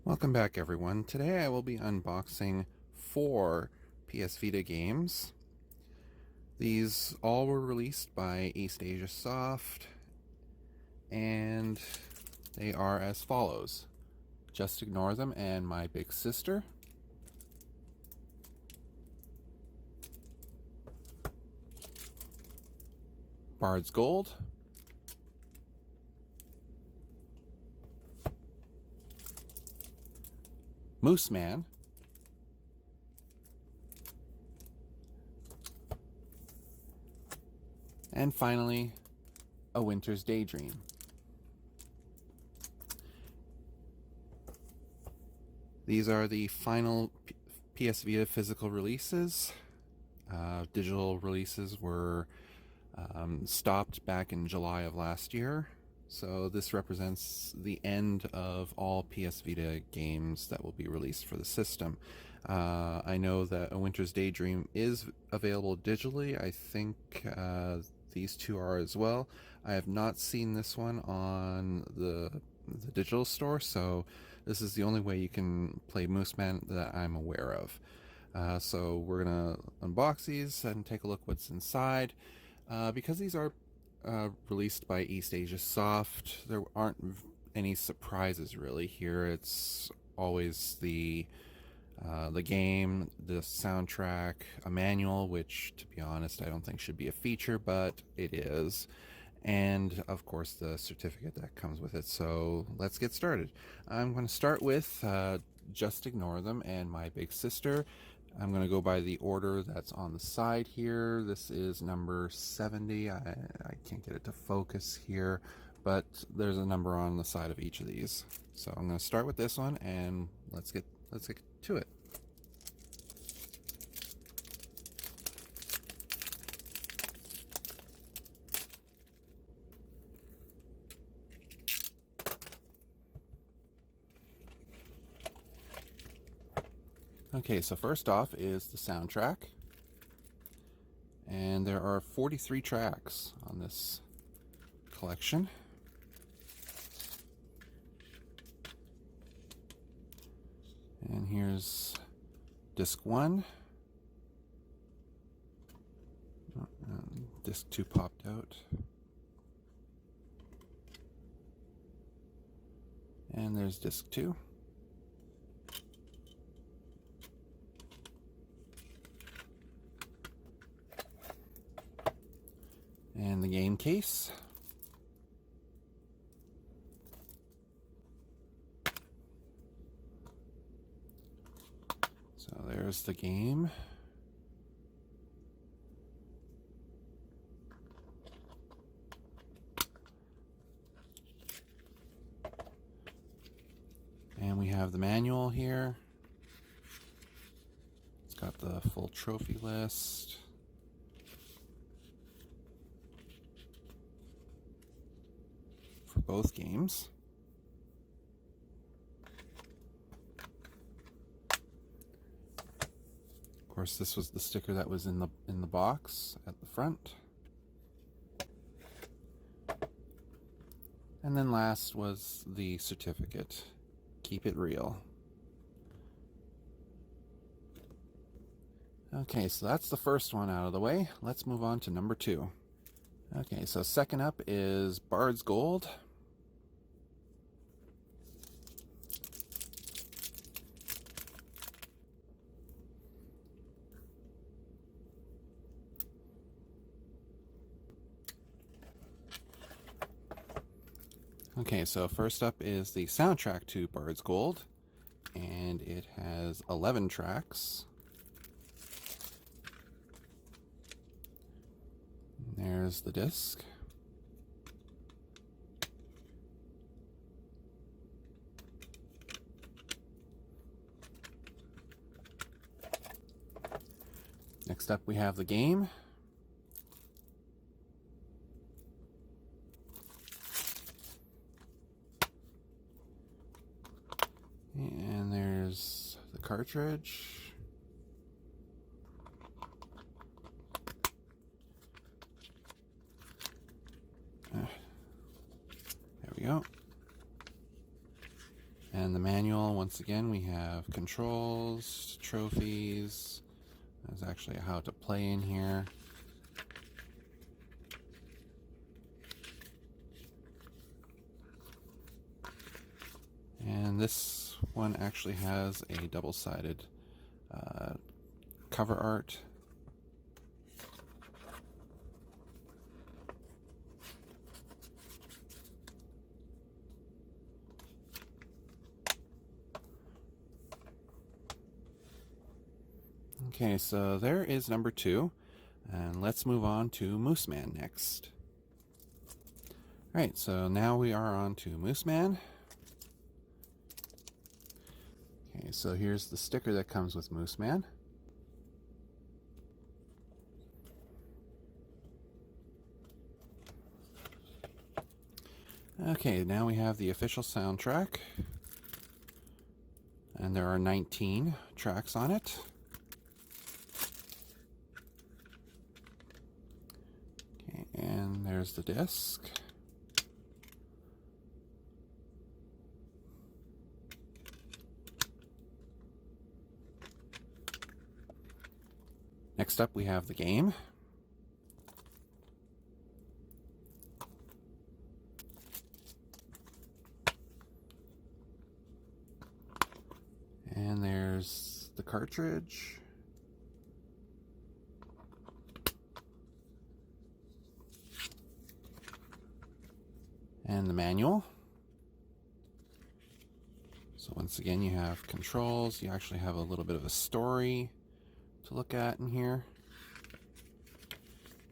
Welcome back, everyone. Today I will be unboxing 4 PS Vita games. These all were released by EastAsiaSoft, and they are as follows. Just Ignore Them and My Big Sister. Bards Gold. Mooseman. And finally, A Winter's Daydream. These are the final PS Vita physical releases. Digital releases were stopped back in July of last year. So this represents the end of all PS Vita games that will be released for the system. I know that A Winter's Daydream is available digitally. I think these two are as well. I have not seen this one on the digital store, so this is the only way you can play Mooseman that I'm aware of. So we're gonna unbox these and take a look what's inside. Because these are released by EastAsiaSoft, there aren't any surprises really here. It's always the game, the soundtrack, a manual, which to be honest I don't think should be a feature, but it is, and of course the certificate that comes with it. So let's get started. I'm going to start with Just Ignore Them and My Big Sister. I'm going to go by the order that's on the side here. This is number 70. I can't get it to focus here, but there's a number on the side of each of these. So I'm going to start with this one, and let's get to it. Okay, so first off is the soundtrack, and there are 43 tracks on this collection. And here's disc 1. Disc 2 popped out. And there's disc 2. And the game case. So there's the game. And we have the manual here. It's got the full trophy list. For both games. Of course, this was the sticker that was in the box at the front. And then last was the certificate. Keep it real. Okay, so that's the first one out of the way. Let's move on to number 2. Okay, so second up is Bards Gold. Okay, so first up is the soundtrack to Bards Gold, and it has 11 tracks. There's the disc. Next up we have the game. And there's the cartridge. There we go. And the manual, once again, we have controls, trophies. There's actually how to play in here. And this one actually has a double-sided cover art. Okay, so there is number 2, and let's move on to Mooseman next. Alright, so now we are on to Mooseman. Okay, so here's the sticker that comes with Mooseman. Okay, now we have the official soundtrack, and there are 19 tracks on it. Okay, and there's the disc. Next up, we have the game. And there's the cartridge. And the manual. So once again, you have controls. You actually have a little bit of a story to look at in here.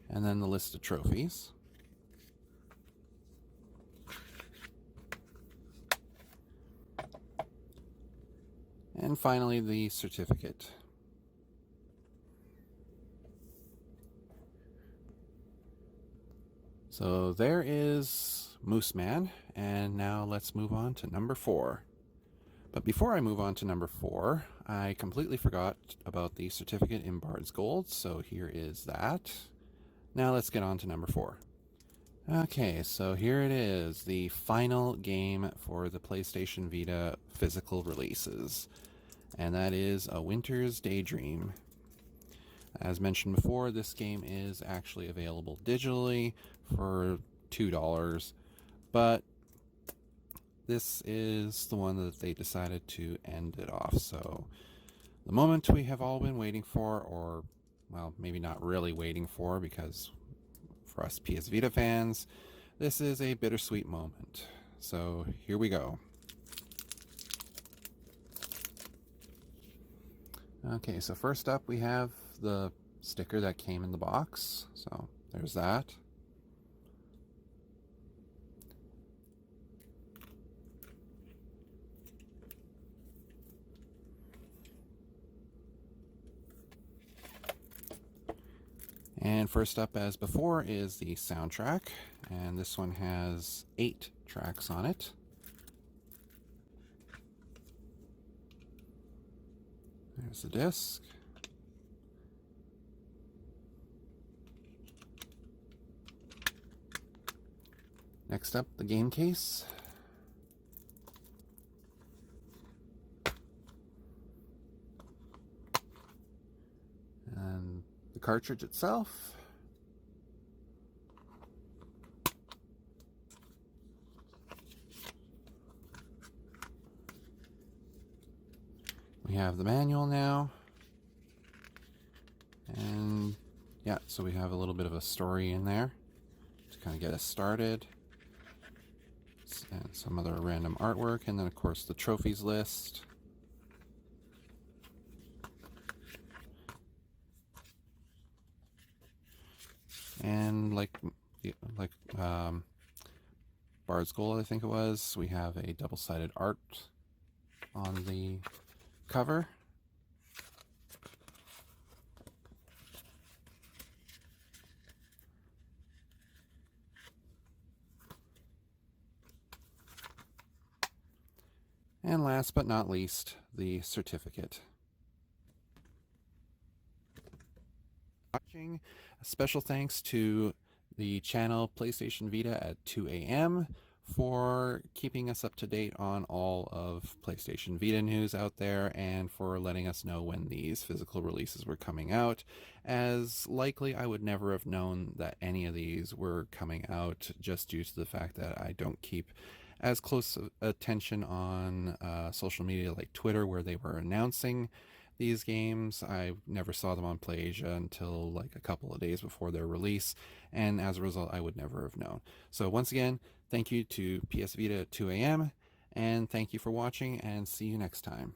And then the list of trophies. And finally, the certificate. So there is Mooseman, and now let's move on to number 4. But before I move on to number 4, I completely forgot about the certificate in Bards Gold, so here is that. Now let's get on to number 4. Okay, so here it is, the final game for the PlayStation Vita physical releases, and that is A Winter's Daydream. As mentioned before, this game is actually available digitally for $2, but this is the one that they decided to end it off. So the moment we have all been waiting for, or well, maybe not really waiting for, because for us PS Vita fans, this is a bittersweet moment. So here we go. Okay, so first up we have the sticker that came in the box. So there's that. And first up, as before, is the soundtrack, and this one has 8 tracks on it. There's the disc. Next up, the game case. And the cartridge itself. We have the manual now. And yeah, so we have a little bit of a story in there to kind of get us started. And some other random artwork, and then of course the trophies list. And like Bards Gold, I think it was, we have a double-sided art on the cover. And last but not least, the certificate. Watching. A special thanks to the channel PlayStation Vita at 2 a.m. for keeping us up to date on all of PlayStation Vita news out there, and for letting us know when these physical releases were coming out, as likely I would never have known that any of these were coming out just due to the fact that I don't keep as close attention on social media like Twitter, where they were announcing these games. I never saw them on PlayAsia until like a couple of days before their release, and as a result, I would never have known. So, once again, thank you to PS Vita at 2 a.m., and thank you for watching, and see you next time.